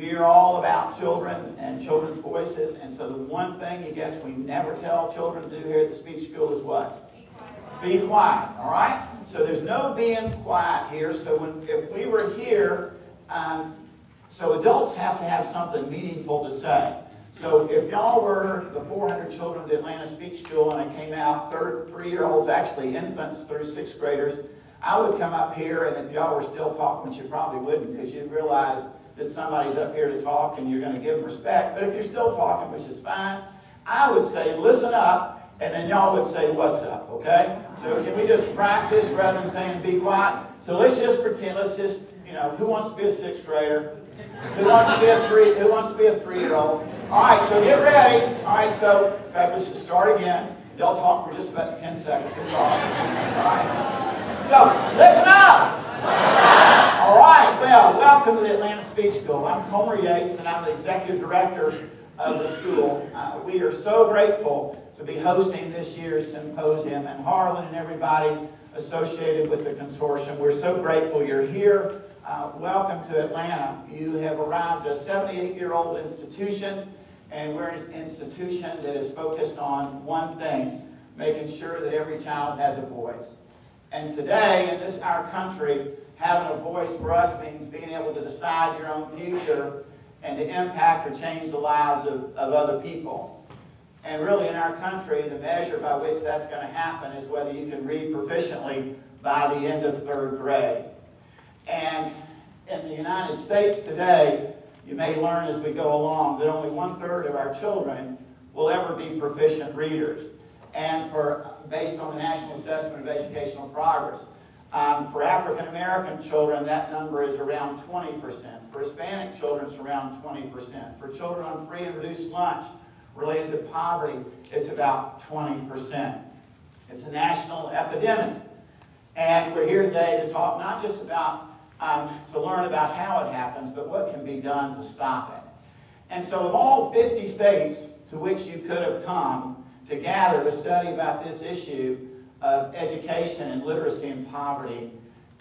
We are all about children and children's voices, and so the one thing you guess we never tell children to do here at the speech school is what? Be quiet, all right? So there's no being quiet here. So if we were here, so adults have to have something meaningful to say. So if y'all were the 400 children at the Atlanta Speech School and it came out 3-year-olds, actually infants through 6th graders, I would come up here, and if y'all were still talking, which you probably wouldn't because you'd realize that somebody's up here to talk and you're going to give them respect. But if you're still talking, which is fine, I would say listen up, and then y'all would say what's up, okay? So can we just practice rather than saying be quiet? So let's just pretend, who wants to be a 6th grader? Who wants to be a 3-year-old? All right, so get ready. All right, so in fact, let's just start again. Y'all talk for just about 10 seconds to start. All right. So listen up. All right, well, welcome to the Atlanta Speech School. I'm Comer Yates, and I'm the executive director of the school. We are so grateful to be hosting this year's symposium, and Harlan and everybody associated with the consortium. We're so grateful you're here. Welcome to Atlanta. You have arrived at a 78-year-old institution, and we're an institution that is focused on one thing, making sure that every child has a voice. And today, in our country, having a voice for us means being able to decide your own future and to impact or change the lives of other people. And really, in our country, the measure by which that's going to happen is whether you can read proficiently by the end of 3rd grade. And in the United States today, you may learn as we go along that only 1/3 of our children will ever be proficient readers. And based on the National Assessment of Educational Progress, for African American children, that number is around 20%. For Hispanic children, it's around 20%. For children on free and reduced lunch related to poverty, it's about 20%. It's a national epidemic. And we're here today to talk not just about, to learn about how it happens, but what can be done to stop it. And so of all 50 states to which you could have come to gather to study about this issue of education and literacy and poverty,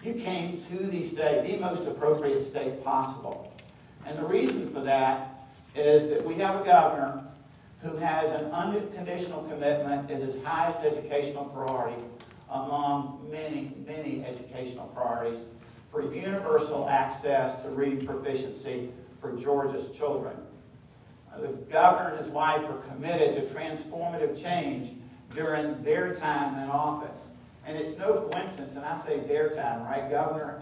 you came to the state, the most appropriate state possible. And the reason for that is that we have a governor who has an unconditional commitment as his highest educational priority among many, many educational priorities for universal access to reading proficiency for Georgia's children. The governor and his wife are committed to transformative change during their time in office. And it's no coincidence, and I say their time, right, Governor?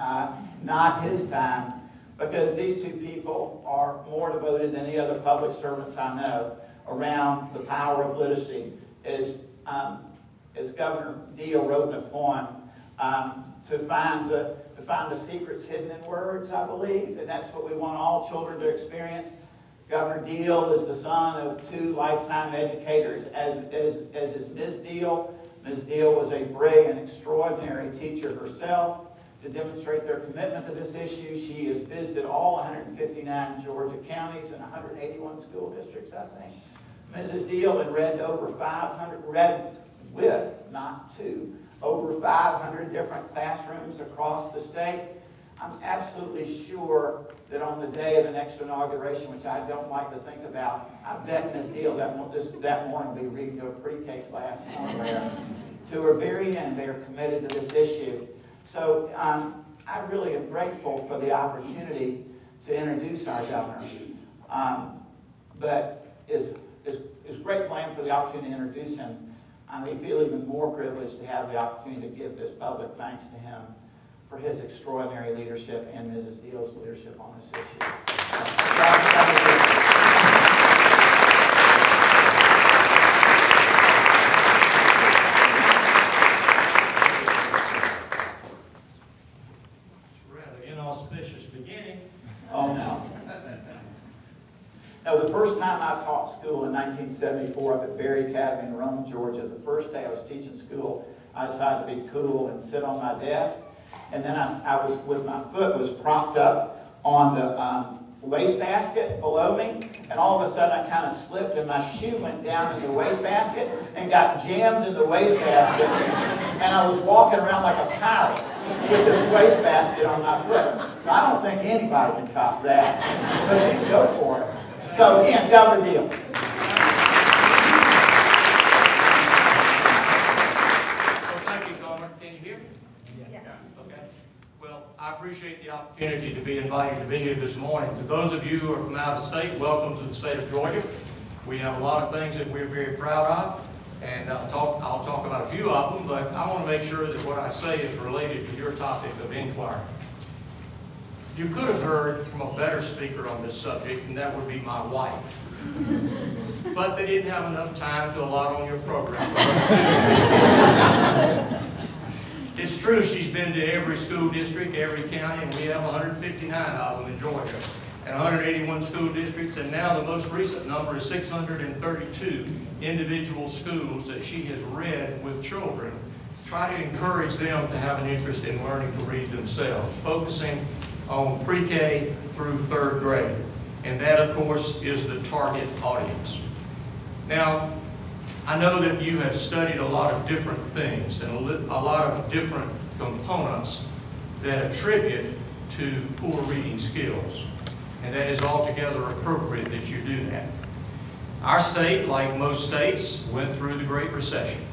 Not his time, because these two people are more devoted than any other public servants I know around the power of literacy. As Governor Deal wrote in a poem, to find the secrets hidden in words, I believe, and that's what we want all children to experience. Governor Deal is the son of 2 lifetime educators, as is Ms. Deal. Ms. Deal was a brilliant, extraordinary teacher herself. To demonstrate their commitment to this issue, she has visited all 159 Georgia counties and 181 school districts, I think. Mrs. Deal had read over 500, over 500 different classrooms across the state. I'm absolutely sure that on the day of the next inauguration, which I don't like to think about, I bet Ms. Deal that morning will be reading to a pre-K class somewhere. To her very end, they are committed to this issue. So I really am grateful for the opportunity to introduce our governor. But as grateful I am for the opportunity to introduce him, I feel even more privileged to have the opportunity to give this public thanks to him for his extraordinary leadership and Mrs. Deal's leadership on this issue. Rather inauspicious beginning. Oh no. No, the first time I taught school in 1974 up at Berry Academy in Rome, Georgia, the first day I was teaching school, I decided to be cool and sit on my desk. And then I was, with my foot was propped up on the wastebasket below me. And all of a sudden I kind of slipped and my shoe went down in the wastebasket and got jammed in the wastebasket. And I was walking around like a pirate. with this wastebasket on my foot. So I don't think anybody can top that. But you can go for it. So again, double deal. I appreciate the opportunity to be invited to be here this morning. To those of you who are from out of state, welcome to the state of Georgia. We have a lot of things that we're very proud of, and I'll talk about a few of them, but I want to make sure that what I say is related to your topic of inquiry. You could have heard from a better speaker on this subject, and that would be my wife. But they didn't have enough time to allot on your program. It's true, she's been to every school district, every county, and we have 159 of them in Georgia, and 181 school districts, and now the most recent number is 632 individual schools that she has read with children. Try to encourage them to have an interest in learning to read themselves, focusing on pre-K through 3rd grade. And that, of course, is the target audience. Now, I know that you have studied a lot of different things and a lot of different components that attribute to poor reading skills. And that is altogether appropriate that you do that. Our state, like most states, went through the Great Recession.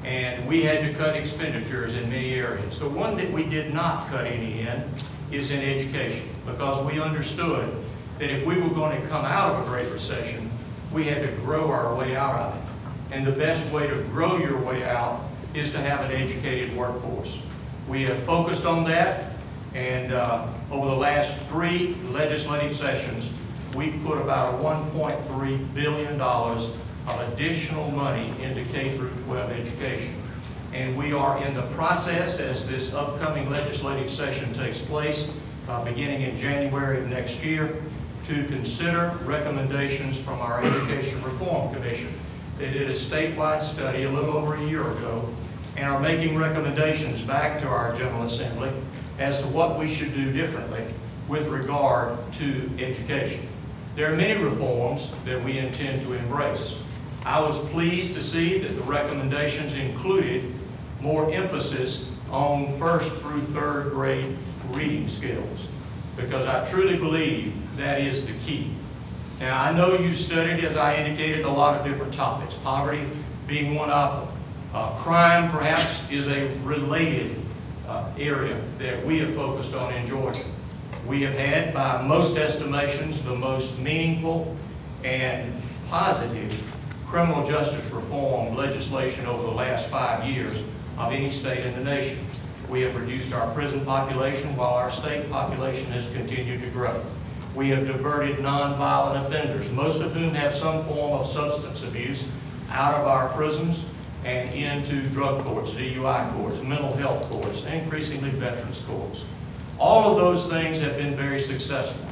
And we had to cut expenditures in many areas. The one that we did not cut any in is in education, because we understood that if we were going to come out of a Great Recession, we had to grow our way out of it. And the best way to grow your way out is to have an educated workforce. We have focused on that, and over the last 3 legislative sessions, we put about $1.3 billion of additional money into K through 12 education. And we are in the process, as this upcoming legislative session takes place, beginning in January of next year, to consider recommendations from our Education Reform Commission. They did a statewide study a little over a year ago and are making recommendations back to our General Assembly as to what we should do differently with regard to education. There are many reforms that we intend to embrace. I was pleased to see that the recommendations included more emphasis on 1st through 3rd grade reading skills, because I truly believe that is the key. Now, I know you studied, as I indicated, a lot of different topics, poverty being one of them. Crime, perhaps, is a related area that we have focused on in Georgia. We have had, by most estimations, the most meaningful and positive criminal justice reform legislation over the last 5 years of any state in the nation. We have reduced our prison population while our state population has continued to grow. We have diverted nonviolent offenders, most of whom have some form of substance abuse, out of our prisons and into drug courts, DUI courts, mental health courts, and increasingly veterans courts. All of those things have been very successful.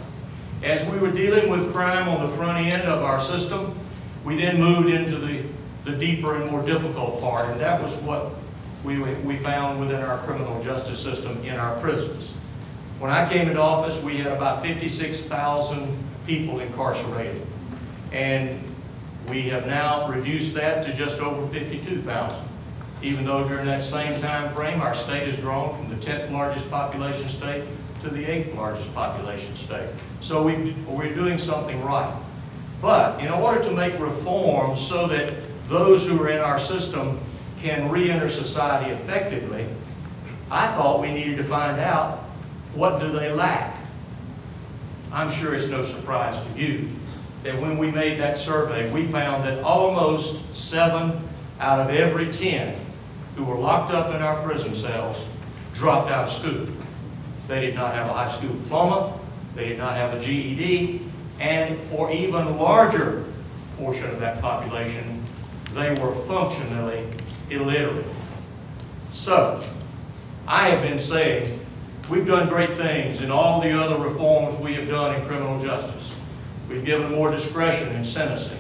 As we were dealing with crime on the front end of our system, we then moved into the deeper and more difficult part, and that was what we found within our criminal justice system in our prisons. When I came into office, we had about 56,000 people incarcerated, and we have now reduced that to just over 52,000. Even though during that same time frame, our state has grown from the 10th largest population state to the 8th largest population state. So we're doing something right. But in order to make reforms so that those who are in our system can re-enter society effectively, I thought we needed to find out, what do they lack? I'm sure it's no surprise to you that when we made that survey, we found that almost 7 out of every 10 who were locked up in our prison cells dropped out of school. They did not have a high school diploma, they did not have a GED, and for even larger portion of that population, they were functionally illiterate. So, I have been saying, we've done great things in all the other reforms we have done in criminal justice. We've given more discretion in sentencing.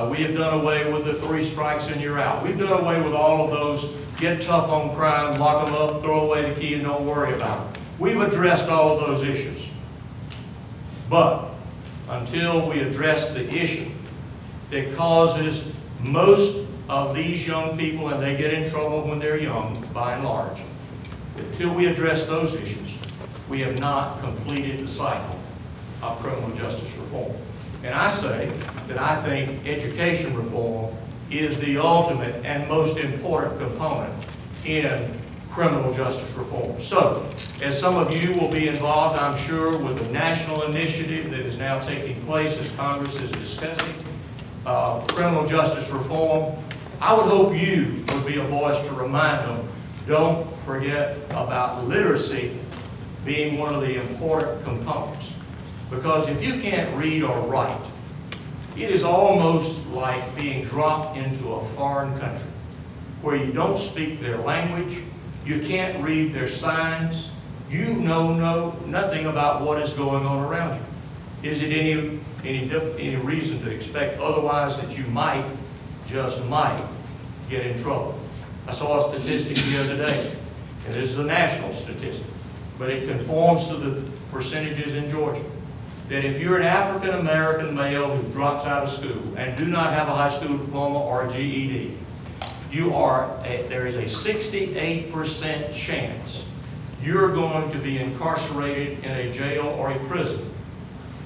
We have done away with the 3 strikes and you're out. We've done away with all of those, get tough on crime, lock them up, throw away the key and don't worry about it. We've addressed all of those issues. But until we address the issue that causes most of these young people, and they get in trouble when they're young, by and large, Until we address those issues, we have not completed the cycle of criminal justice reform. And I say that I think education reform is the ultimate and most important component in criminal justice reform. So, as some of you will be involved, I'm sure, with a national initiative that is now taking place as Congress is discussing criminal justice reform, I would hope you would be a voice to remind them, don't forget about literacy being one of the important components. Because if you can't read or write, it is almost like being dropped into a foreign country where you don't speak their language, you can't read their signs, you know nothing about what is going on around you. Is it any reason to expect otherwise that you might, just might, get in trouble? I saw a statistic the other day, and this is a national statistic, but it conforms to the percentages in Georgia, that if you're an African-American male who drops out of school and do not have a high school diploma or a GED, there is a 68% chance you're going to be incarcerated in a jail or a prison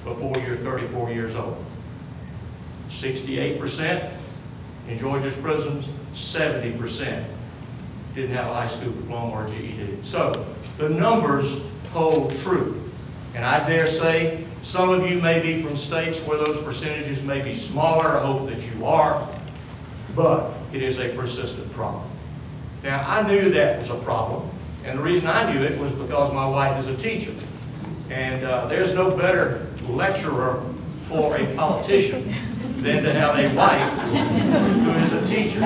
before you're 34 years old. 68% in Georgia's prisons, 70% didn't have a high school diploma or GED. So the numbers hold true. And I dare say some of you may be from states where those percentages may be smaller. I hope that you are. But it is a persistent problem. Now, I knew that was a problem. And the reason I knew it was because my wife is a teacher. And there's no better lecturer for a politician than to have a wife who is a teacher.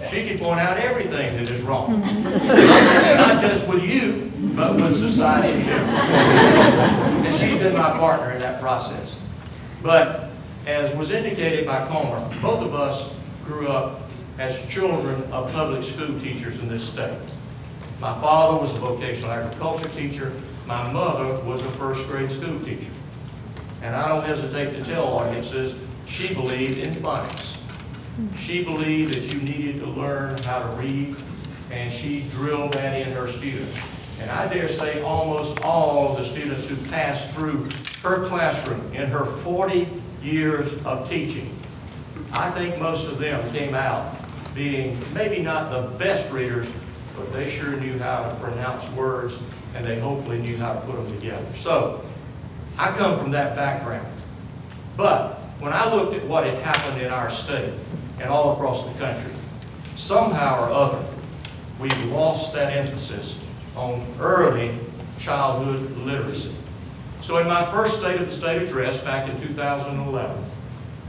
She can point out everything that is wrong. Not just with you, but with society in general. And she's been my partner in that process. But as was indicated by Comer, both of us grew up as children of public school teachers in this state. My father was a vocational agriculture teacher. My mother was a first grade school teacher. And I don't hesitate to tell audiences, she believed in phonics. She believed that you needed to learn how to read, and she drilled that in her students. And I dare say almost all of the students who passed through her classroom in her 40 years of teaching, I think most of them came out being maybe not the best readers, but they sure knew how to pronounce words, and they hopefully knew how to put them together. So, I come from that background. But when I looked at what had happened in our state and all across the country, somehow or other, we lost that emphasis on early childhood literacy. So in my first State of the State address back in 2011,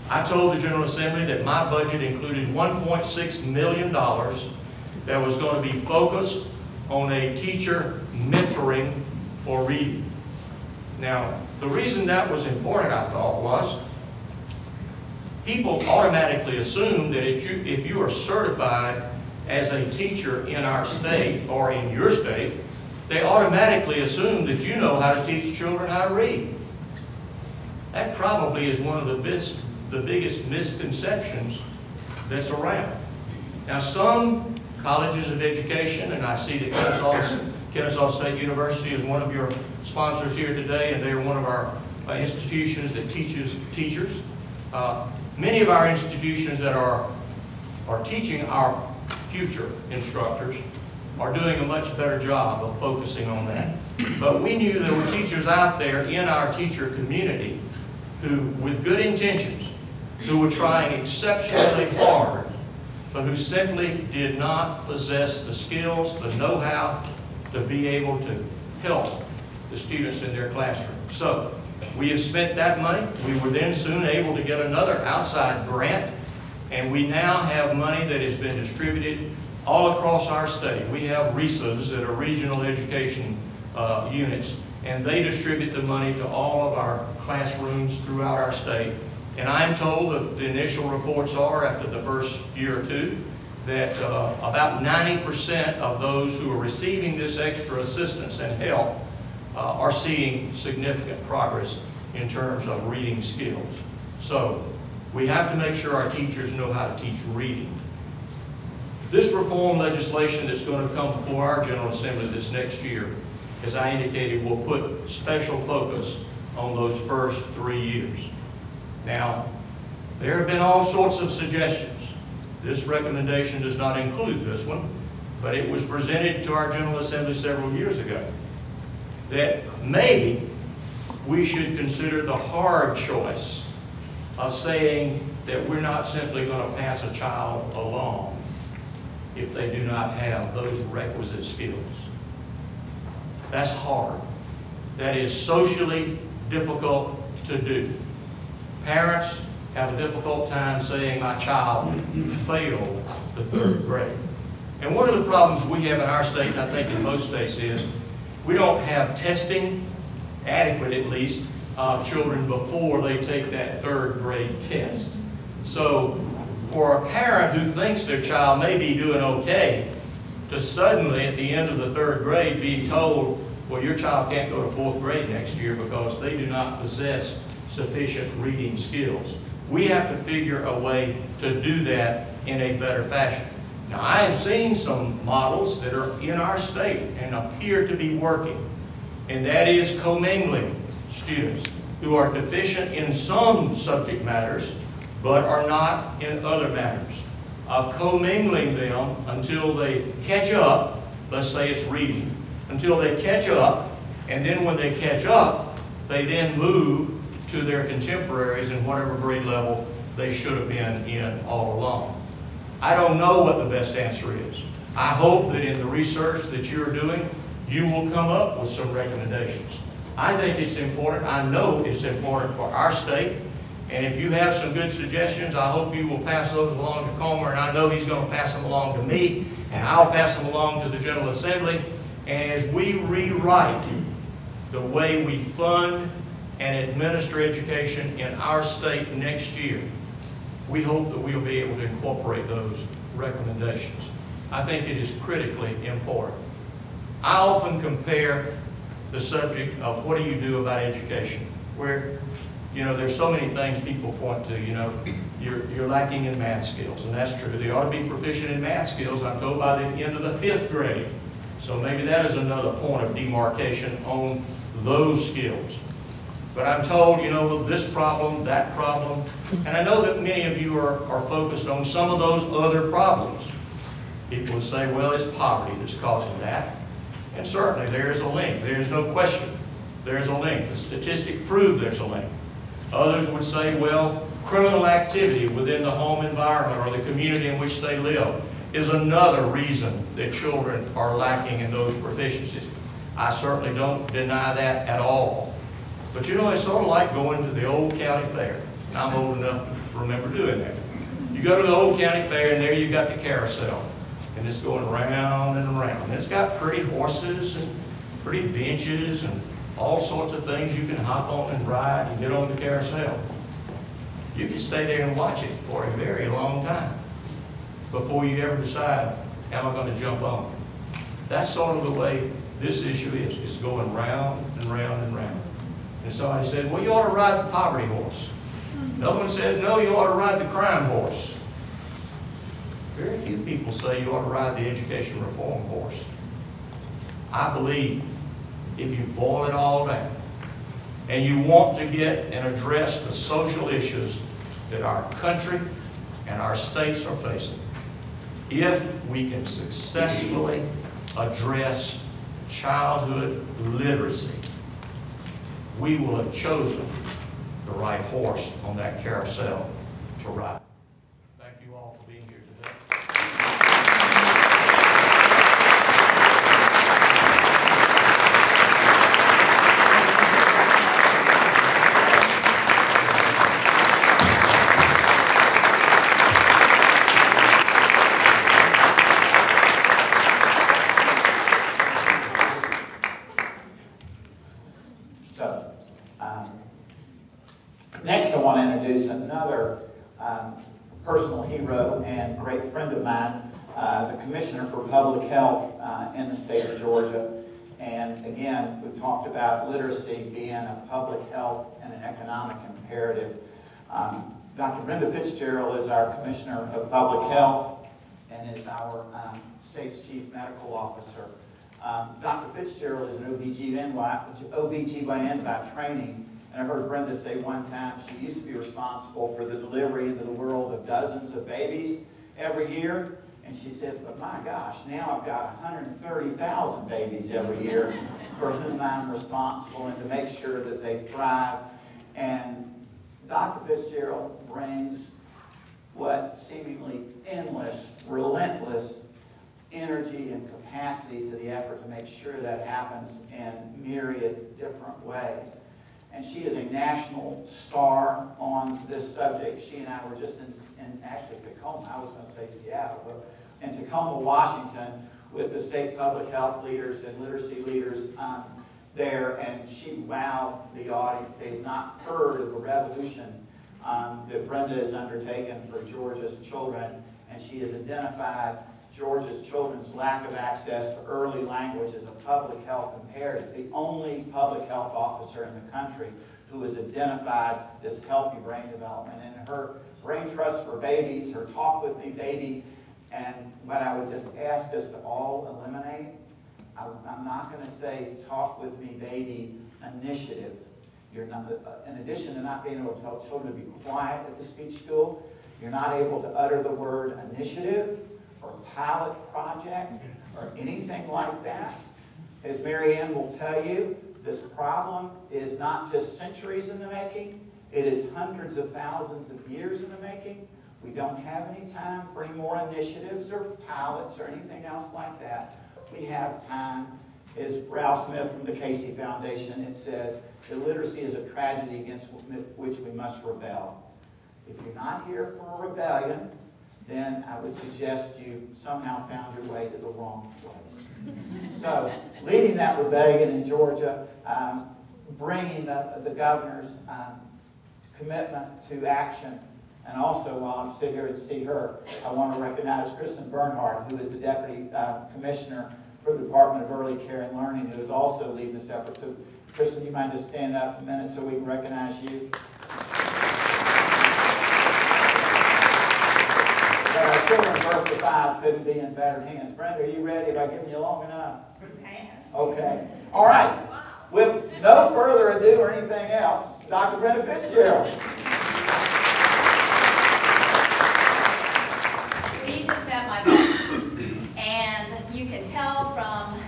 I told the General Assembly that my budget included $1.6 million that was going to be focused on a teacher mentoring for reading. Now, the reason that was important, I thought, was people automatically assume that if you are certified as a teacher in our state or in your state, they automatically assume that you know how to teach children how to read. That probably is one of the biggest misconceptions that's around. Now, some colleges of education, and I see that Kennesaw State University is one of your sponsors here today, and they're one of our institutions that teaches teachers. Many of our institutions that are teaching our future instructors are doing a much better job of focusing on that. But we knew there were teachers out there in our teacher community who, with good intentions, who were trying exceptionally hard, but who simply did not possess the skills, the know-how to be able to help the students in their classroom. So we have spent that money. We were then soon able to get another outside grant, and we now have money that has been distributed all across our state. We have RESAs that are regional education units, and they distribute the money to all of our classrooms throughout our state. And I'm told that the initial reports are, after the first year or two, that about 90% of those who are receiving this extra assistance and help are seeing significant progress in terms of reading skills. So we have to make sure our teachers know how to teach reading. This reform legislation that's going to come before our General Assembly this next year, as I indicated, will put special focus on those first 3 years. Now, there have been all sorts of suggestions. This recommendation does not include this one, but it was presented to our General Assembly several years ago, that maybe we should consider the hard choice of saying that we're not simply going to pass a child along if they do not have those requisite skills. That's hard. That is socially difficult to do. Parents have a difficult time saying my child failed the 3rd grade. And one of the problems we have in our state, and I think in most states, is we don't have testing, adequate at least, of children before they take that 3rd grade test. So for a parent who thinks their child may be doing okay, to suddenly at the end of the 3rd grade be told, well, your child can't go to 4th grade next year because they do not possess sufficient reading skills. We have to figure a way to do that in a better fashion. Now, I have seen some models that are in our state and appear to be working, and that is commingling students who are deficient in some subject matters but are not in other matters. Of commingling them until they catch up, let's say it's reading, until they catch up, and then when they catch up, they then move to their contemporaries in whatever grade level they should have been in all along. I don't know what the best answer is. I hope that in the research that you're doing, you will come up with some recommendations. I think it's important, I know it's important for our state, and if you have some good suggestions, I hope you will pass those along to Comer, and I know he's going to pass them along to me, and I'll pass them along to the General Assembly. And as we rewrite the way we fund and administer education in our state next year, we hope that we'll be able to incorporate those recommendations. I think it is critically important. I often compare the subject of what do you do about education, where, you know, there's so many things people point to, you know, you're lacking in math skills, and that's true. They ought to be proficient in math skills, I'm told, by the end of the 5th grade. So maybe that is another point of demarcation on those skills. But I'm told, you know, this problem, that problem, and I know that many of you are focused on some of those other problems. People would say, well, it's poverty that's causing that. And certainly there is a link. There is no question. There's a link. The statistics prove there's a link. Others would say, well, criminal activity within the home environment or the community in which they live is another reason that children are lacking in those proficiencies. I certainly don't deny that at all. But you know, it's sort of like going to the old county fair. And I'm old enough to remember doing that. You go to the old county fair and there you've got the carousel. And it's going round and around. And it's got pretty horses and pretty benches and all sorts of things you can hop on and ride and get on the carousel. You can stay there and watch it for a very long time before you ever decide, am I going to jump on? That's sort of the way this issue is. It's going round and round and round. And somebody said, well, you ought to ride the poverty horse. Another one said, no, you ought to ride the crime horse. Very few people say you ought to ride the education reform horse. I believe if you boil it all down and you want to get and address the social issues that our country and our states are facing, if we can successfully address childhood literacy, we will have chosen the right horse on that carousel to ride. Thank you all for being here today. Next, I want to introduce another personal hero and great friend of mine, the Commissioner for Public Health in the state of Georgia. And again, we've talked about literacy being a public health and an economic imperative. Dr. Brenda Fitzgerald is our Commissioner of Public Health. And is our state's chief medical officer. Dr. Fitzgerald is an OBGYN by training, and I heard Brenda say one time she used to be responsible for the delivery into the world of dozens of babies every year. And she says, but my gosh, now I've got 130,000 babies every year for whom I'm responsible and to make sure that they thrive. And Dr. Fitzgerald brings what seemingly endless, relentless energy and capacity to the effort to make sure that happens in myriad different ways. And she is a national star on this subject. She and I were just in actually Tacoma, I was going to say Seattle, but in Tacoma, Washington, with the state public health leaders and literacy leaders there, and she wowed the audience. They had not heard of the revolution that Brenda has undertaken for Georgia's children, and she has identified Georgia's children's lack of access to early language as a public health imperative, the only public health officer in the country who has identified this healthy brain development. And her Brain Trust for Babies, her Talk With Me Baby, and what I would just ask us to all eliminate, I'm not going to say Talk With Me Baby initiative. You're not, in addition to not being able to tell children to be quiet at the speech school, you're not able to utter the word initiative or pilot project or anything like that. As Mary Ann will tell you, this problem is not just centuries in the making, it is hundreds of thousands of years in the making. We don't have any time for any more initiatives or pilots or anything else like that. We have time. As Ralph Smith from the Casey Foundation, it says, illiteracy is a tragedy against which we must rebel. If you're not here for a rebellion, then I would suggest you somehow found your way to the wrong place. So, leading that rebellion in Georgia, bringing the governor's commitment to action, and also while I'm sitting here to see her, I want to recognize Kristen Bernhardt, who is the Deputy Commissioner for the Department of Early Care and Learning, who is also leading this effort. So, Kristen, you mind just stand up a minute so we can recognize you? Children birth to 5 couldn't be in better hands. Brenda, are you ready? Have I given you long enough? Okay. All right. With no further ado or anything else, Dr. Brenda Fitzgerald. We just met my boss, and you can tell from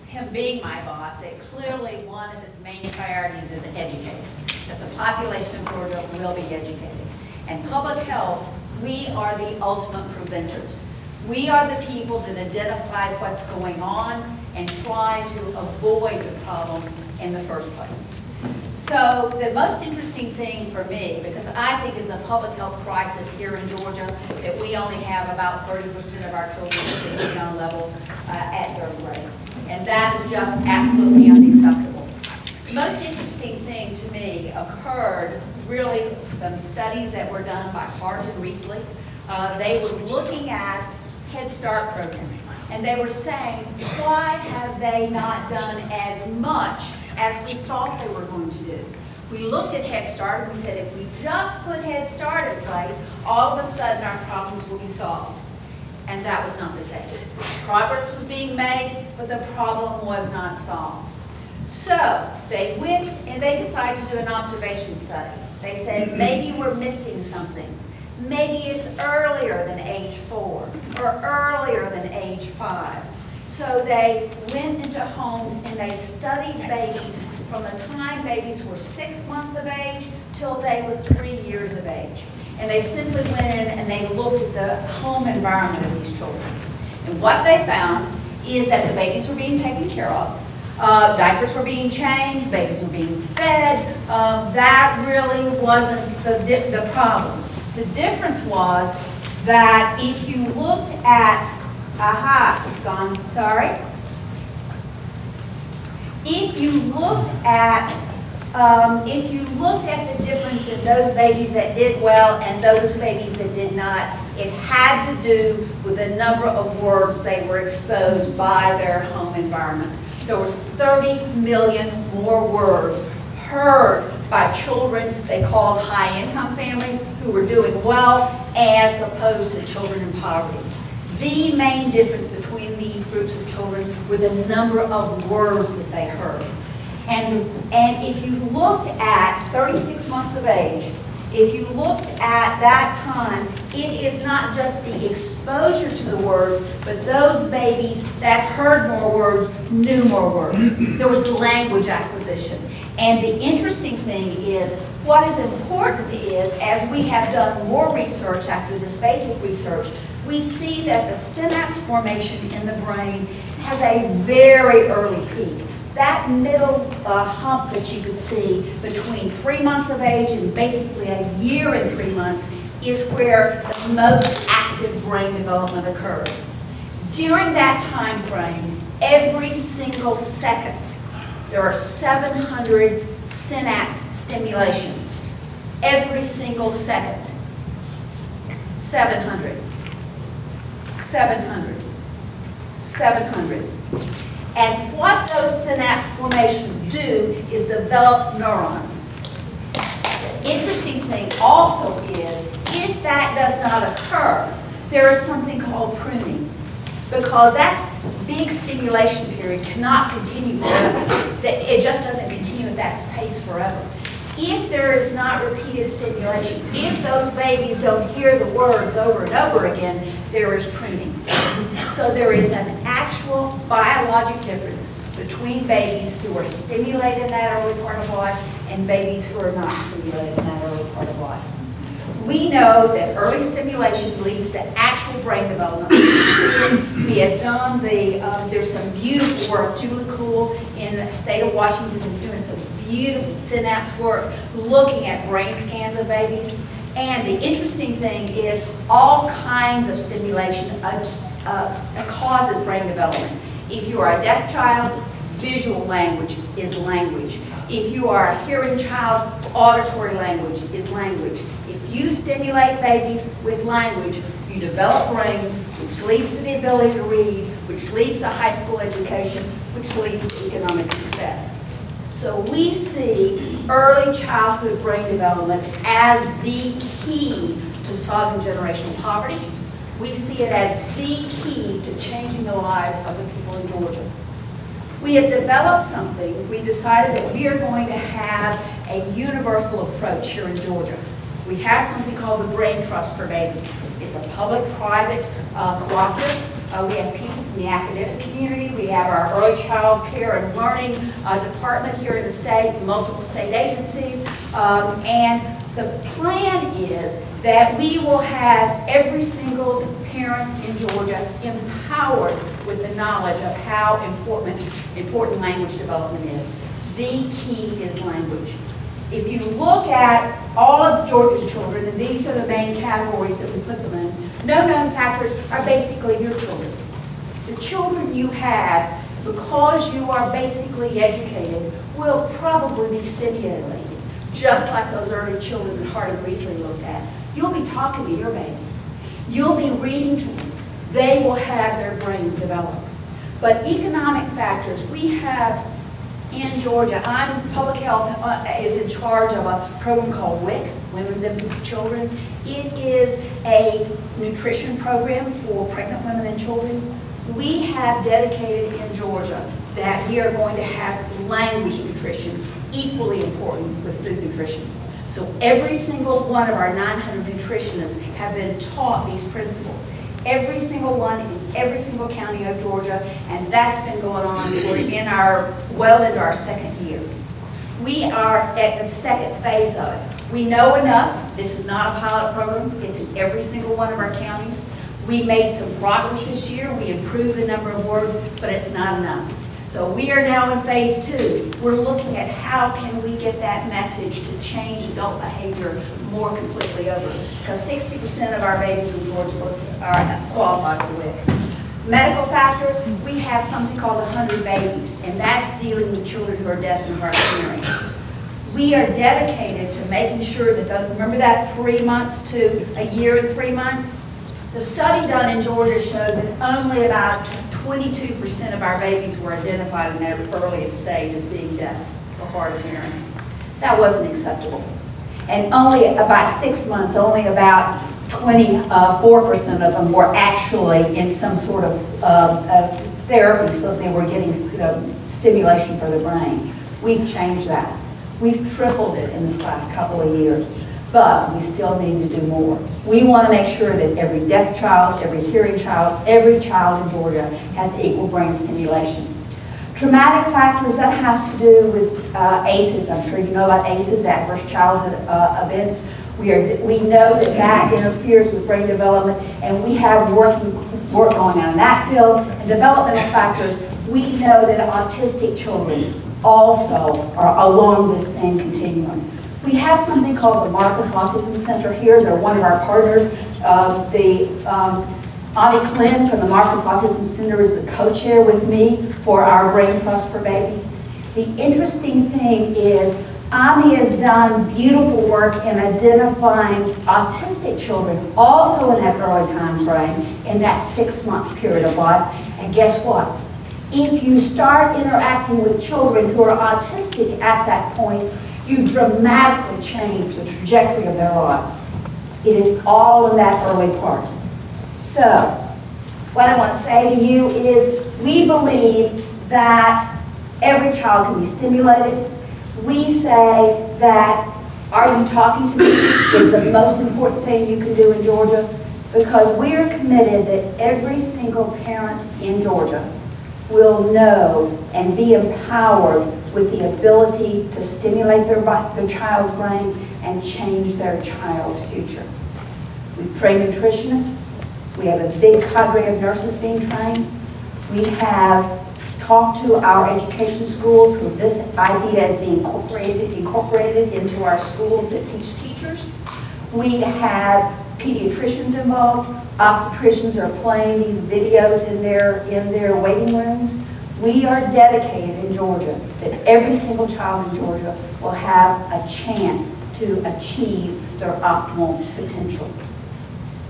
him being my boss that clearly one of his main priorities is educating, that the population of Georgia will be educated. And public health, we are the ultimate preventers. We are the people that identify what's going on and try to avoid the problem in the first place. So the most interesting thing for me, because I think is a public health crisis here in Georgia, that we only have about 30% of our children at the genome level at third grade. And that is just absolutely unacceptable. The most interesting thing to me occurred really some studies that were done by Harlan recently. They were looking at Head Start programs, and they were saying, why have they not done as much as we thought they were going to do? We looked at Head Start and we said, if we just put Head Start in place, all of a sudden our problems will be solved. And that was not the case. Progress was being made, but the problem was not solved. So they went and they decided to do an observation study. They said, maybe we're missing something. Maybe it's earlier than age 4 or earlier than age 5. So they went into homes and they studied babies from the time babies were 6 months of age till they were 3 years of age. And they simply went in and they looked at the home environment of these children. And what they found is that the babies were being taken care of. Diapers were being changed, babies were being fed. That really wasn't the problem. The difference was that if you looked at, it's gone, sorry. If you looked at the difference in those babies that did well and those babies that did not, it had to do with the number of words they were exposed by their home environment. There was 30 million more words heard by children they called high-income families who were doing well as opposed to children in poverty. The main difference between these groups of children were the number of words that they heard. And if you looked at 36 months of age, if you looked at that time, it is not just the exposure to the words, but those babies that heard more words knew more words. There was language acquisition. And the interesting thing is, what is important is, as we have done more research after this basic research, we see that the synapse formation in the brain has a very early peak. That middle hump that you could see between 3 months of age and basically a year and 3 months is where the most active brain development occurs. During that time frame, every single second, there are 700 synapse stimulations. Every single second. 700. 700. 700. And what those synapse formations do is develop neurons. The interesting thing also is, if that does not occur, there is something called pruning. Because that's big stimulation period cannot continue forever. It just doesn't continue at that pace forever. If there is not repeated stimulation, if those babies don't hear the words over and over again, there is pruning. So there is an actual biologic difference between babies who are stimulated in that early part of life and babies who are not stimulated in that early part of life. We know that early stimulation leads to actual brain development. We have done there's some beautiful work. Julie Kuhl in the state of Washington is doing some beautiful synapse work looking at brain scans of babies. And the interesting thing is all kinds of stimulation causes brain development. If you are a deaf child, visual language is language. If you are a hearing child, auditory language is language. If you stimulate babies with language, you develop brains, which leads to the ability to read, which leads to high school education, which leads to economic success. So we see early childhood brain development as the key to solving generational poverty. We see it as the key to changing the lives of the people in Georgia. We have developed something. We decided that we are going to have a universal approach here in Georgia. We have something called the Brain Trust for Babies. It's a public-private cooperative. We have people from the academic community. We have our early child care and learning department here in the state, multiple state agencies. And the plan is that we will have every single parent in Georgia empowered with the knowledge of how important language development is. The key is language. If you look at all of Georgia's children, and these are the main categories that we put them in, no known factors are basically your children. The children you have, because you are basically educated, will probably be stimulated, just like those early children that Harlan Greasley looked at. You'll be talking to your babies. You'll be reading to them. They will have their brains develop. But economic factors, we have in Georgia, Public Health is in charge of a program called WIC, Women's Infants Children. It is a nutrition program for pregnant women and children. We have dedicated in Georgia that we are going to have language nutrition, equally important with food nutrition. So every single one of our 900 nutritionists have been taught these principles. Every single one in every single county of Georgia, and that's been going on. We're well into our second year. We are at the second phase of it. We know enough. This is not a pilot program. It's in every single one of our counties. We made some progress this year. We improved the number of words, but it's not enough. So we are now in phase 2. We're looking at how can we get that message to change adult behavior more completely over. Because 60% of our babies in Georgia are qualified for WIC. Medical factors, we have something called 100 Babies, and that's dealing with children who are deaf and hard of hearing. We are dedicated to making sure that, remember that 3 months to a year and 3 months? The study done in Georgia showed that only about 22% of our babies were identified in their earliest stage as being deaf or hard of hearing. That wasn't acceptable. And only by 6 months, only about 24% of them were actually in some sort of therapy, so they were getting stimulation for the brain. We've changed that. We've tripled it in this last couple of years, but we still need to do more. We want to make sure that every deaf child, every hearing child, every child in Georgia has equal brain stimulation. Traumatic factors, that has to do with ACEs. I'm sure you know about ACEs, adverse childhood events. We know that that interferes with brain development, and we have work going on in that field. And developmental factors, we know that autistic children also are along this same continuum. We have something called the Marcus Autism Center here. They're one of our partners. Ami Klin from the Marcus Autism Center is the co-chair with me for our Brain Trust for Babies. The interesting thing is Ami has done beautiful work in identifying autistic children also in that early time frame, in that 6-month period of life. And guess what? If you start interacting with children who are autistic at that point, you dramatically change the trajectory of their lives. It is all in that early part. So, what I want to say to you is we believe that every child can be stimulated. We say that "Are you talking to me?" is the most important thing you can do in Georgia, because we are committed that every single parent in Georgia will know and be empowered with the ability to stimulate their child's brain and change their child's future. We've trained nutritionists. We have a big cadre of nurses being trained. We have talked to our education schools who this idea is being incorporated into our schools that teach teachers. We have pediatricians involved. Obstetricians are playing these videos in their waiting rooms. We are dedicated in Georgia that every single child in Georgia will have a chance to achieve their optimal potential.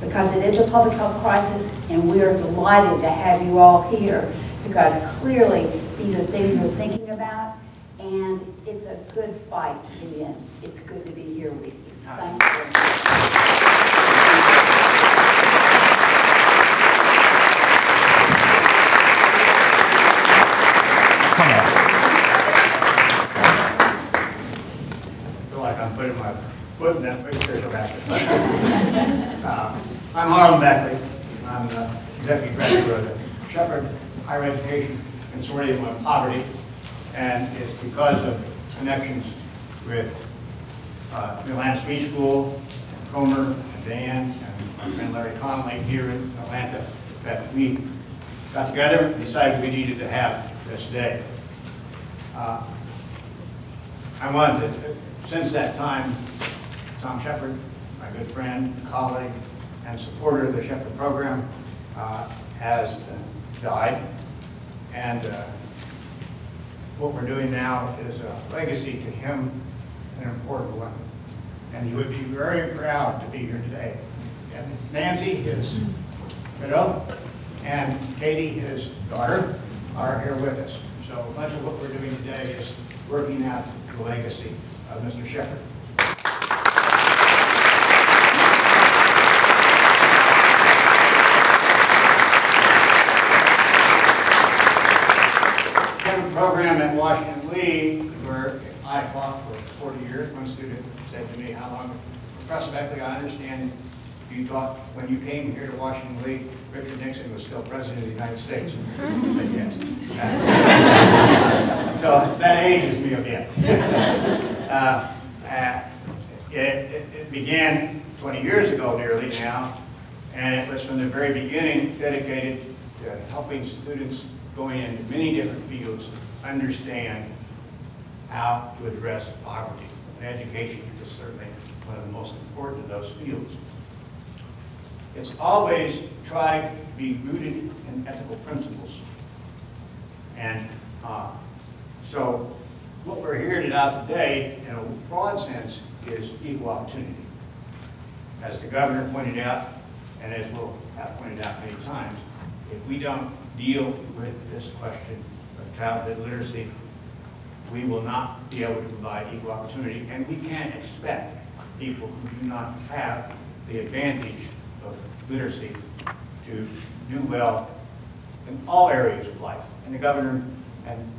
Because it is a public health crisis, and we are delighted to have you all here, because clearly these are things we're thinking about, and it's a good fight to be in. It's good to be here with you. Thank you very much. I'm putting my foot in that picture basket. I'm Harlan Beckley. I'm the executive director of the Shepherd Higher Education Consortium on Poverty, and it's because of connections with Atlanta Speech School, and Comer, and Dan, and my friend Larry Connolly here in Atlanta that we got together and decided we needed to have this day. I wanted to, since that time, Tom Shepherd, my good friend, colleague, and supporter of the Shepherd program, has died. And what we're doing now is a legacy to him, an important one. And he would be very proud to be here today. And Nancy, his widow, and Katie, his daughter, are here with us. So much of what we're doing today is working out the legacy of Mr. Shepherd. Shepherd program at Washington Lee, where I taught for 40 years. One student said to me, "How long?" Professor Beckley, I understand you taught when you came here to Washington Lee, Richard Nixon was still president of the United States. I said yes. So that ages me a bit. It began 20 years ago nearly now, and it was from the very beginning dedicated to helping students going into many different fields understand how to address poverty. And education is certainly one of the most important of those fields. It's always tried to be rooted in ethical principles. And so what we're hearing about today, in a broad sense, is equal opportunity. As the governor pointed out, and as we'll have pointed out many times, if we don't deal with this question of childhood literacy, we will not be able to provide equal opportunity, and we can't expect people who do not have the advantage of literacy to do well in all areas of life. And the governor and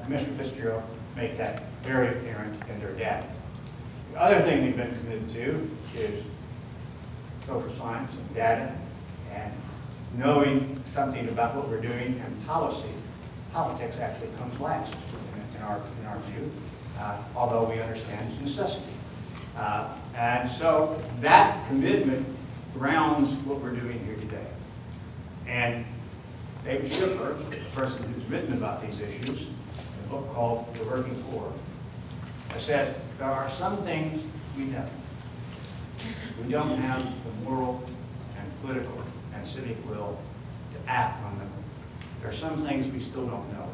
Commissioner Fitzgerald make that very apparent in their data. The other thing we've been committed to is social science and data and knowing something about what we're doing and policy. Politics actually comes last in our view, although we understand its necessity. And so that commitment grounds what we're doing here today. And David Shepherd, the person who's written about these issues, in a book called The Working Poor, has said there are some things we know. We don't have the moral and political and civic will to act on them. There are some things we still don't know.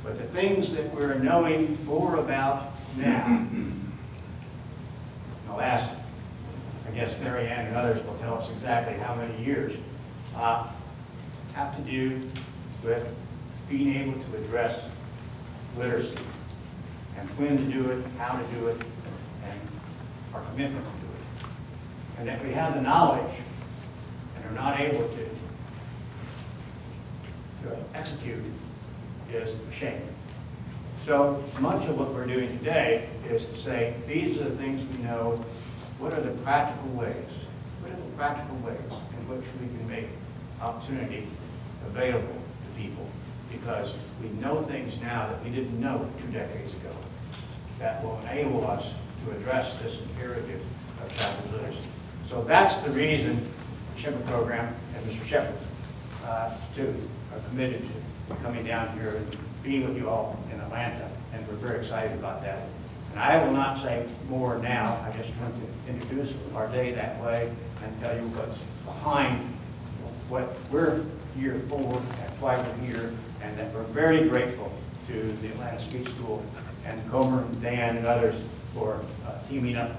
But the things that we're knowing more about now, in the last, I guess Mary Ann and others will tell us exactly how many years, have to do with being able to address literacy and when to do it, how to do it, and our commitment to do it. And that we have the knowledge and are not able to execute is a shame. So much of what we're doing today is to say, these are the things we know. What are the practical ways? What are the practical ways in which we can make opportunity available to people? Because we know things now that we didn't know 2 decades ago that will enable us to address this imperative of childhood literacy. So that's the reason the Shepherd program and Mr. Shepherd, too, are committed to coming down here and being with you all in Atlanta, and we're very excited about that. And I will not say more now. I just want to introduce our day that way and tell you what's behind what we're here for and why we're here, and that we're very grateful to the Atlanta Speech School and Comer, Dan, and others for teaming up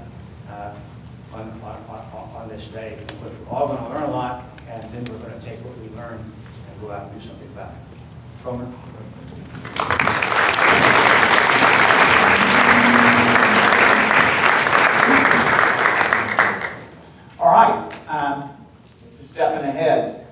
on this day. But we're all going to learn a lot, and then we're going to take what we learn and go out and do something about it. Comer. All right, stepping ahead.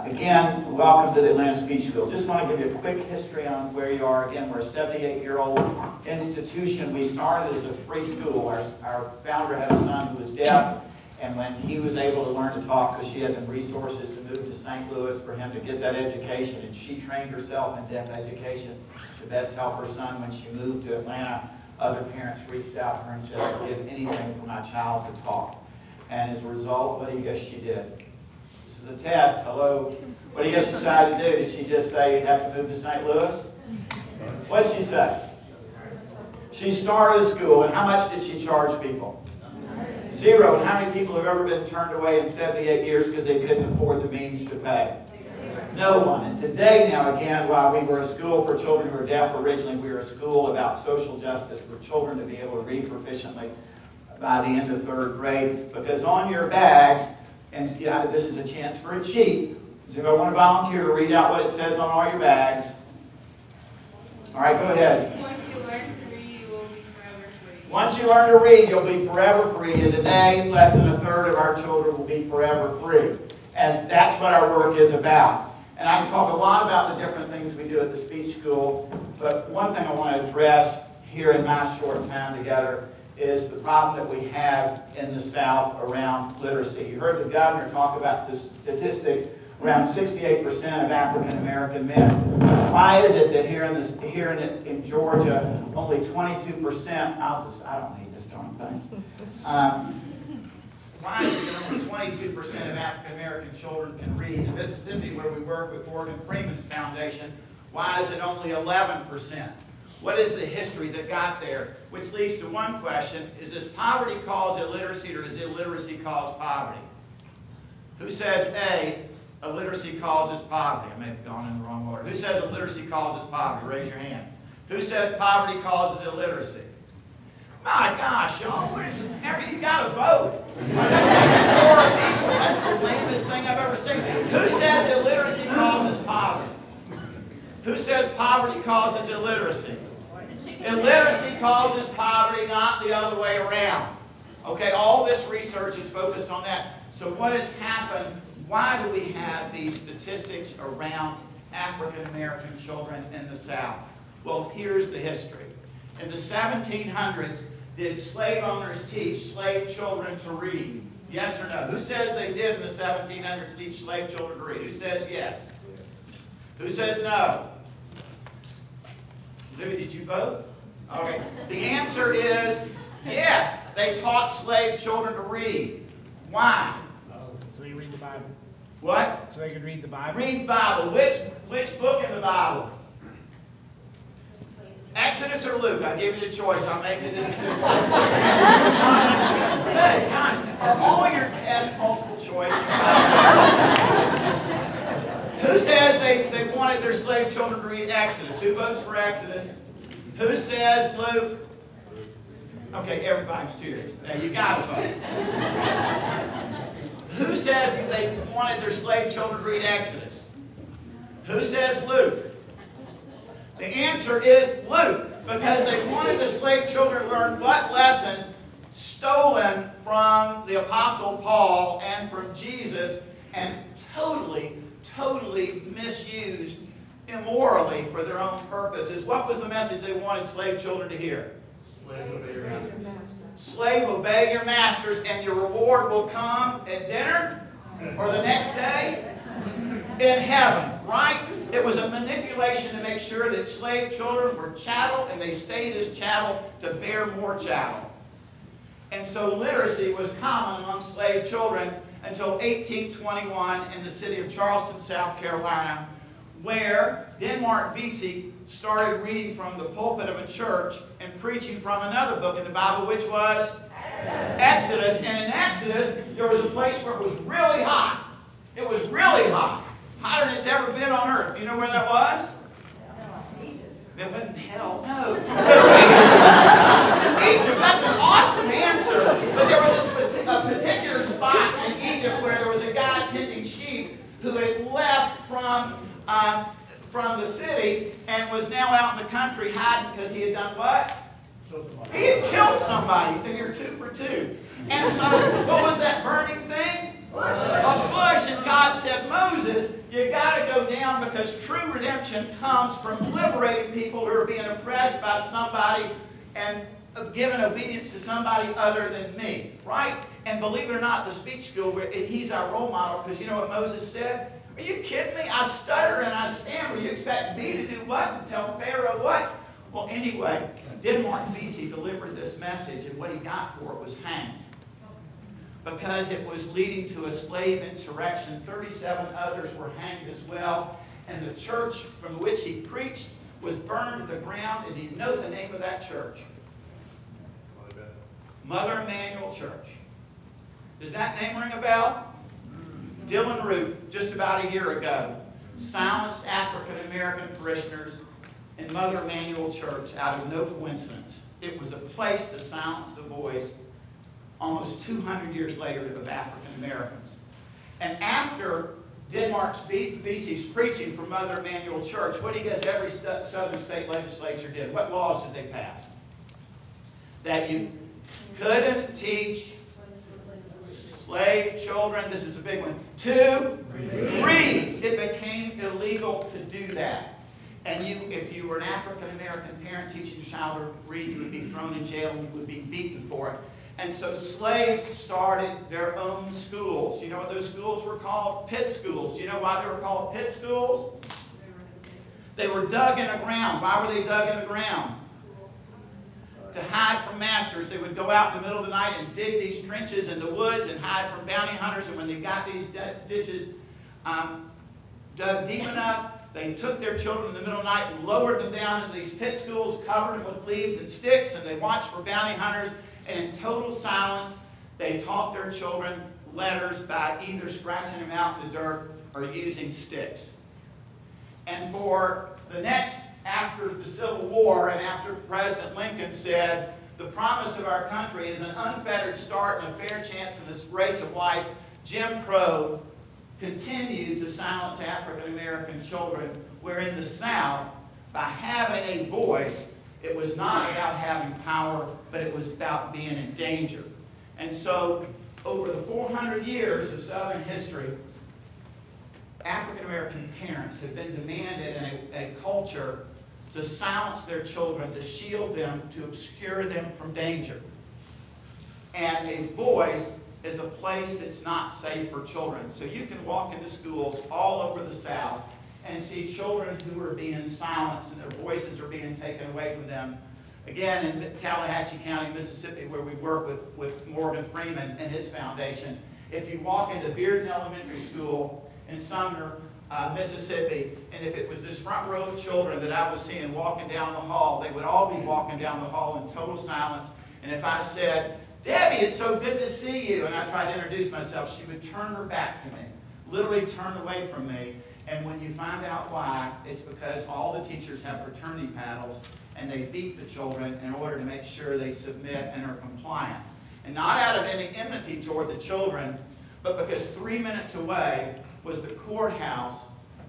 Again, welcome to the Atlanta Speech School. Just want to give you a quick history on where you are. Again, we're a 78-year-old institution. We started as a free school. Our founder had a son who was deaf, and when he was able to learn to talk, because she had the resources to move to St. Louis for him to get that education, and she trained herself in deaf education to best help her son. When she moved to Atlanta, other parents reached out to her and said, I'd give anything for my child to talk. And as a result, what do you guess she did? This is a test. Hello. What do you guess she decided to do? Did she just say you'd have to move to St. Louis? What did she say? She started a school, and how much did she charge people? 0. And how many people have ever been turned away in 78 years because they couldn't afford the means to pay? No one. And today, now again, while we were a school for children who are deaf originally, we were a school about social justice for children to be able to read proficiently by the end of 3rd grade. Because on your bags, and yeah, this is a chance for a cheat. So if I want to volunteer to read out what it says on all your bags. All right, go ahead. Once you learn to read, you will be forever free. Once you learn to read, you'll be forever free. And today, less than 1/3 of our children will be forever free. And that's what our work is about. And I can talk a lot about the different things we do at the speech school, but one thing I want to address here in my short time together is the problem that we have in the South around literacy. You heard the governor talk about this statistic, around 68% of African American men. Why is it that here in Georgia, only 22%, I don't need this darn thing. Why is it that only 22% of African American children can read? In Mississippi, where we work with Morgan Freeman's Foundation, why is it only 11%? What is the history that got there? Which leads to one question: is this poverty cause illiteracy, or does illiteracy cause poverty? Who says A, illiteracy causes poverty? I may have gone in the wrong order. Who says illiteracy causes poverty? Raise your hand. Who says poverty causes illiteracy? My gosh, y'all, you got to vote. That's the lamest thing I've ever seen. Who says illiteracy causes poverty? Who says poverty causes illiteracy? Illiteracy causes poverty, not the other way around. Okay, all this research research is focused on that. So what has happened? Why do we have these statistics around African American children in the South? Well, here's the history. In the 1700s, did slave owners teach slave children to read? Yes or no? Who says they did in the 1700s teach slave children to read? Who says yes? Who says no? Libby, did you vote? Okay. The answer is yes. They taught slave children to read. Why? So you read the Bible. What? So they could read the Bible. Read Bible. Which book in the Bible? Exodus or Luke? I give you the choice. I'm making this as Hey, are all your tests multiple choice? Who says they wanted their slave children to read Exodus? Who votes for Exodus? Who says Luke? Okay, everybody's serious. Now you got to vote. Who says that they wanted their slave children to read Exodus? Who says Luke? The answer is Luke, because they wanted the slave children to learn what lesson? Stolen from the Apostle Paul and from Jesus, and totally misused immorally for their own purposes. What was the message they wanted slave children to hear? Slaves obey your masters. Slave, obey your masters, and your reward will come at dinner or the next day in heaven, right? It was a manipulation to make sure that slave children were chattel, and they stayed as chattel to bear more chattel. And so literacy was common among slave children until 1821 in the city of Charleston, South Carolina, where Denmark Vesey started reading from the pulpit of a church and preaching from another book in the Bible, which was Exodus. And in Exodus, there was a place where it was really hot. It was really hot. Hotter than it's ever been on earth. Do you know where that was? It wasn't hell, no. Egypt, that's an awesome answer. But there was a particular spot in Egypt where there was a guy tending sheep who had left from the city and was now out in the country hiding because he had done what? He had killed somebody. Then you're 2 for 2. And so, what was that burning thing? A bush. And God said, Moses, you got to go down, because true redemption comes from liberating people who are being oppressed by somebody and giving obedience to somebody other than me. Right? And believe it or not, the speech school, he's our role model, because you know what Moses said? Are you kidding me? I stutter and I stammer. You expect me to do what? To tell Pharaoh what? Well, anyway, Denmark Vesey delivered this message, and what he got for it was hanged. Because it was leading to a slave insurrection. 37 others were hanged as well. And the church from which he preached was burned to the ground. And do you know the name of that church? Mother Emanuel Church. Does that name ring a bell? Dylan Root, just about a year ago, silenced African American parishioners in Mother Emanuel Church out of no coincidence. It was a place to silence the voice almost 200 years later of African Americans. And after Denmark Vesey's preaching from Mother Emanuel Church, what do you guess every southern state legislature did? What laws did they pass? That you couldn't teach slave children, this is a big one, to read. It became illegal to do that. And if you were an African American parent teaching your child to read, you would be thrown in jail and you would be beaten for it. And so slaves started their own schools. You know what those schools were called? Pit schools. Do you know why they were called pit schools? They were dug in the ground. Why were they dug in the ground? To hide from masters. They would go out in the middle of the night and dig these trenches in the woods and hide from bounty hunters. And when they got these ditches dug deep enough, they took their children in the middle of the night and lowered them down into these pit schools, covered them with leaves and sticks, and they watched for bounty hunters. And in total silence, they taught their children letters by either scratching them out in the dirt or using sticks. And for the next, after the Civil War and after President Lincoln said, the promise of our country is an unfettered start and a fair chance in this race of life, Jim Crow continued to silence African American children, where in the South, by having a voice, it was not about having power, but it was about being in danger. And so over the 400 years of Southern history, African American parents have been demanded in a culture to silence their children, to shield them, to obscure them from danger. And a voice is a place that's not safe for children. So you can walk into schools all over the South and see children who are being silenced and their voices are being taken away from them. Again, in Tallahatchie County, Mississippi, where we work with Morgan Freeman and his foundation, if you walk into Bearden Elementary School in Sumner, Mississippi, and if it was this front row of children that I was seeing walking down the hall, they would all be walking down the hall in total silence. And if I said, "Debbie, it's so good to see you," and I tried to introduce myself, she would turn her back to me, literally turn away from me. And when you find out why, it's because all the teachers have fraternity paddles and they beat the children in order to make sure they submit and are compliant. And not out of any enmity toward the children, but because 3 minutes away was the courthouse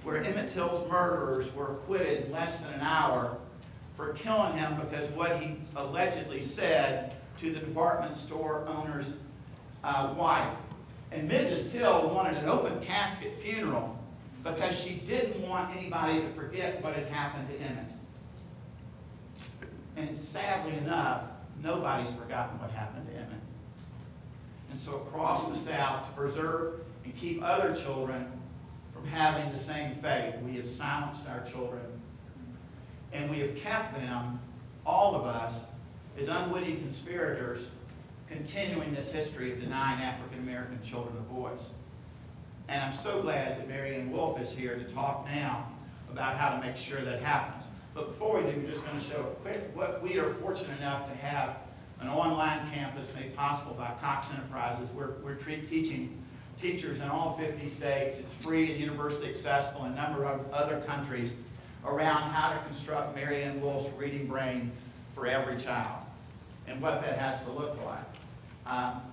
where Emmett Till's murderers were acquitted in less than an hour for killing him because what he allegedly said to the department store owner's wife. And Mrs. Till wanted an open casket funeral because she didn't want anybody to forget what had happened to Emmett. And sadly enough, nobody's forgotten what happened to Emmett. And so across the South, to preserve and keep other children from having the same fate, we have silenced our children. And we have kept them, all of us, as unwitting conspirators, continuing this history of denying African American children a voice. And I'm so glad that Marianne Wolf is here to talk now about how to make sure that happens. But before we do, we're just going to show a quick, what we are fortunate enough to have an online campus made possible by Cox Enterprises. We're teaching teachers in all 50 states. It's free and universally accessible in a number of other countries around how to construct Marianne Wolf's reading brain for every child and what that has to look like.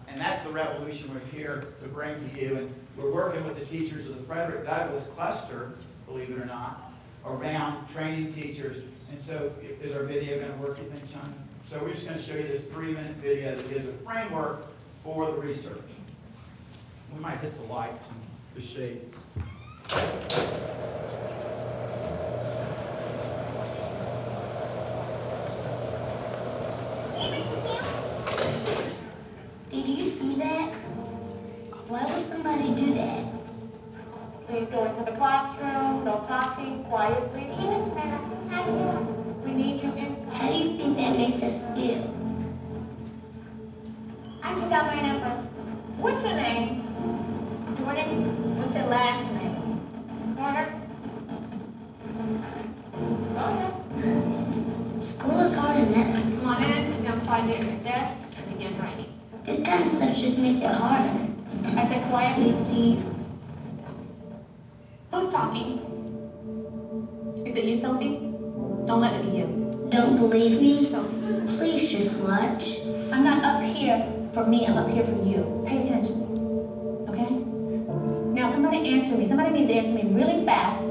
And that's the revolution we're here to bring to you. And we're working with the teachers of the Frederick Douglass cluster, believe it or not, around training teachers. And so is our video going to work, you think, Sean? So we're just going to show you this 3-minute video that gives a framework for the research. We might hit the lights and the shade. Did you see that? Why would somebody do that? Please go into the classroom, no talking, quiet reading. Yes, ma'am. How do you? We need you inside. How do you think that makes us feel? I forgot my number. What's your name? Jordan. What's your last name? Porter. Go ahead. School is hard enough. Come on in, sit down quietly at your desk, and begin writing. This kind of stuff just makes it harder. I said quietly, please. Who's talking? Is it you, Sophie? Don't let it be you. Don't believe me? Sophie. Please just watch. I'm not up here for me, I'm up here for you. Pay attention. Okay? Now somebody answer me. Somebody needs to answer me really fast.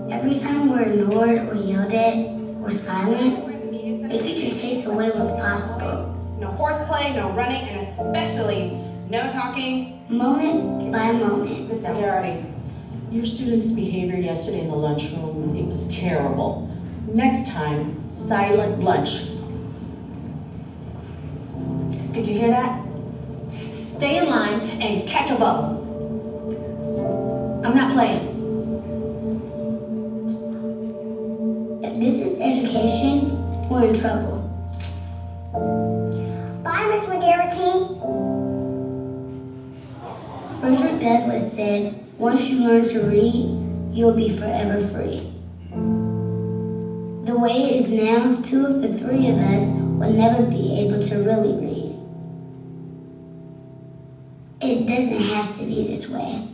Every time we're ignored or yelled at or silenced, the teacher takes away what's possible. No horseplay, no running, and especially no talking. Moment by moment. Miss Ellie. Yardy, your students' behavior yesterday in the lunchroom, it was terrible. Next time, silent lunch. Did you hear that? Stay in line and catch a bug. I'm not playing. If this is education, we're in trouble. Bye, Miss McGarrity. Frederick Douglass said, once you learn to read, you'll be forever free. The way it is now, 2 of the 3 of us will never be able to really read. It doesn't have to be this way.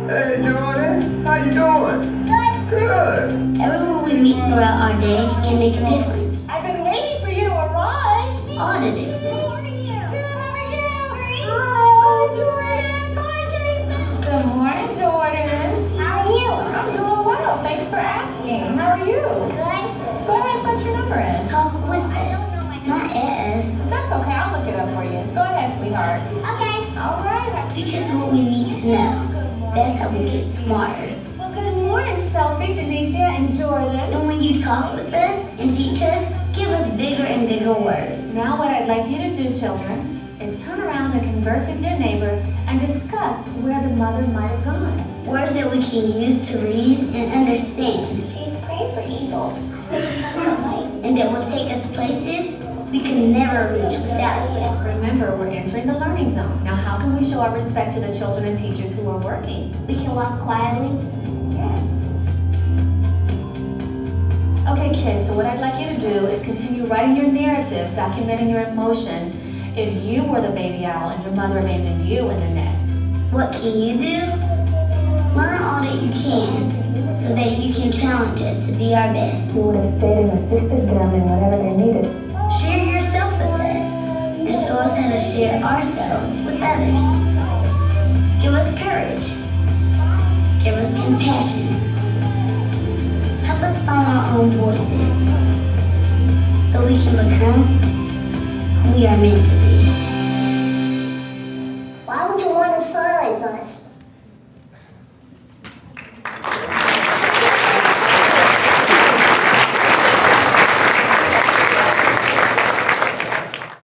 Hey, Jordan, how you doing? Good. Everyone we meet throughout our day can make a difference. I've been waiting for you to arrive. All the difference. Good morning, Jordan. How are you? I'm doing well. Thanks for asking. How are you? Good. Go ahead and put your number in. Talk with us, not at us. That's okay. I'll look it up for you. Go ahead, sweetheart. Okay. All right. Teach us what we need to know. That's how we get smarter. Well, good morning, Sophie, Janicia, and Jordan. And when you talk with us and teach us, give us bigger and bigger words. Now what I'd like you to do, children, is turn around and converse with your neighbor and discuss where the mother might have gone. Words that we can use to read and understand. She's great for eagles. And that will take us places we can never reach without it. Remember, we're entering the learning zone. Now, how can we show our respect to the children and teachers who are working? We can walk quietly. Yes. Okay, kids, so what I'd like you to do is continue writing your narrative, documenting your emotions. If you were the baby owl and your mother abandoned you in the nest. What can you do? Learn all that you can, so that you can challenge us to be our best. You would have stayed and assisted them in whatever they needed. Share yourself with us, and show us how to share ourselves with others. Give us courage. Give us compassion. Help us find our own voices, so we can become who we are meant to be. Why would you want to silence us?